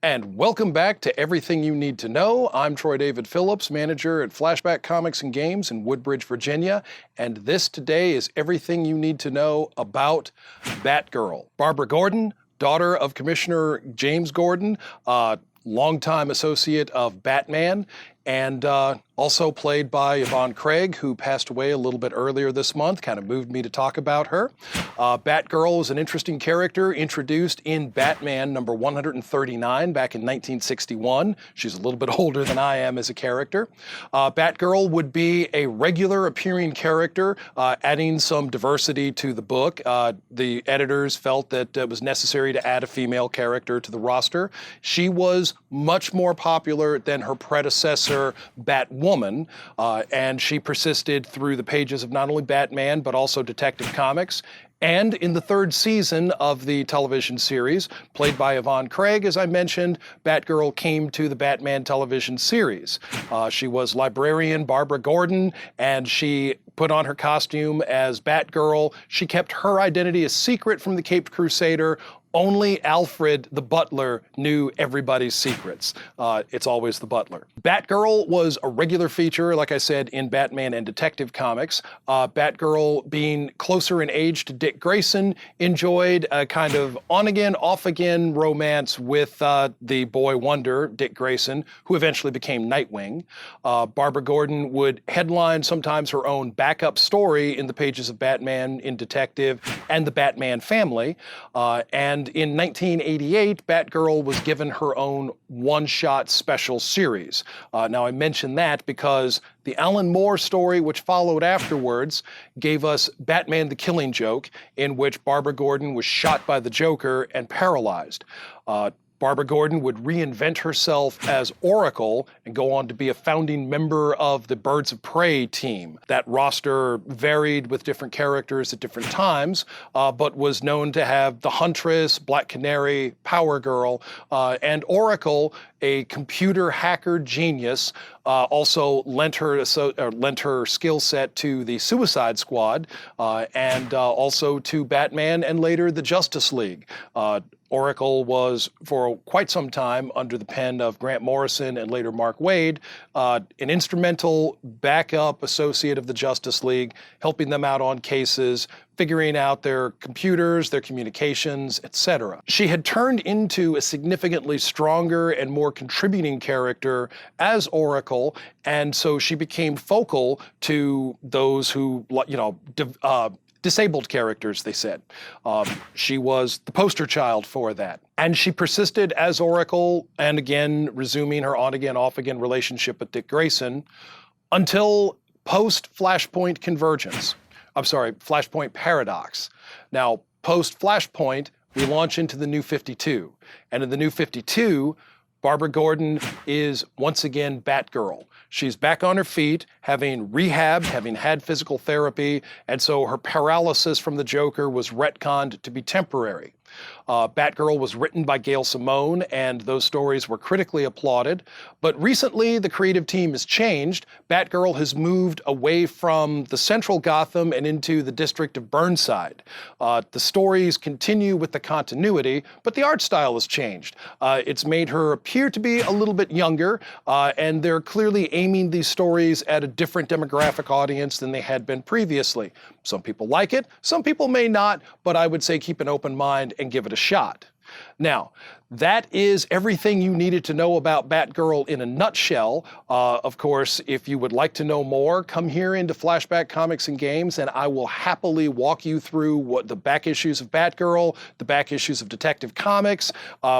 And welcome back to Everything You Need to Know. I'm Troy David Phillips, manager at Flashback Comics and Games in Woodbridge, Virginia. And this today is everything you need to know about Batgirl. Barbara Gordon, daughter of Commissioner James Gordon, longtime associate of Batman, and also played by Yvonne Craig, who passed away a little bit earlier this month, kind of moved me to talk about her. Batgirl is an interesting character introduced in Batman number 139 back in 1961. She's a little bit older than I am as a character. Batgirl would be a regular appearing character, adding some diversity to the book. The editors felt that it was necessary to add a female character to the roster. She was much more popular than her predecessor, Batwoman, and she persisted through the pages of not only Batman, but also Detective Comics. And in the third season of the television series, played by Yvonne Craig, as I mentioned, Batgirl came to the Batman television series. She was librarian Barbara Gordon, and she put on her costume as Batgirl. She kept her identity a secret from the Caped Crusader. Only Alfred, the butler, knew everybody's secrets. It's always the butler. Batgirl was a regular feature, like I said, in Batman and Detective Comics. Batgirl, being closer in age to Dick Grayson, enjoyed a kind of on-again, off-again romance with the boy wonder, Dick Grayson, who eventually became Nightwing. Barbara Gordon would headline sometimes her own backup story in the pages of Batman in Detective and the Batman family. And in 1988, Batgirl was given her own one-shot special series. Now, I mention that because the Alan Moore story, which followed afterwards, gave us Batman the Killing Joke, in which Barbara Gordon was shot by the Joker and paralyzed. Barbara Gordon would reinvent herself as Oracle and go on to be a founding member of the Birds of Prey team. That roster varied with different characters at different times, but was known to have the Huntress, Black Canary, Power Girl, and Oracle, a computer hacker genius, also lent her skill set to the Suicide Squad, and also to Batman and later the Justice League. Oracle was, for quite some time, under the pen of Grant Morrison and later Mark Waid, an instrumental backup associate of the Justice League, helping them out on cases, figuring out their computers, their communications, etc. She had turned into a significantly stronger and more contributing character as Oracle, and so she became focal to those who, disabled characters, they said. She was the poster child for that. And she persisted as Oracle, and again, resuming her on-again, off-again relationship with Dick Grayson, until post-Flashpoint Convergence. Flashpoint Paradox. Now, post-Flashpoint, we launch into the New 52. And in the New 52, Barbara Gordon is once again Batgirl. She's back on her feet, having rehabbed, having had physical therapy, and so her paralysis from the Joker was retconned to be temporary. Batgirl was written by Gail Simone, and those stories were critically applauded. But recently, the creative team has changed. Batgirl has moved away from the central Gotham and into the district of Burnside. The stories continue with the continuity, but the art style has changed. It's made her appear to be a little bit younger, and they're clearly aiming these stories at a different demographic audience than they had been previously. Some people like it, some people may not, but I would say keep an open mind and give it a shot. Now, that is everything you needed to know about Batgirl in a nutshell. Of course, if you would like to know more, come here into Flashback Comics and Games, and I will happily walk you through what the back issues of Batgirl, the back issues of Detective Comics.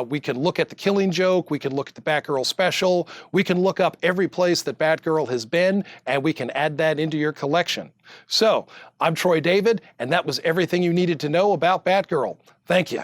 We can look at the Killing Joke, we can look at the Batgirl special, we can look up every place that Batgirl has been, and we can add that into your collection. So, I'm Troy David, and that was everything you needed to know about Batgirl. Thank you.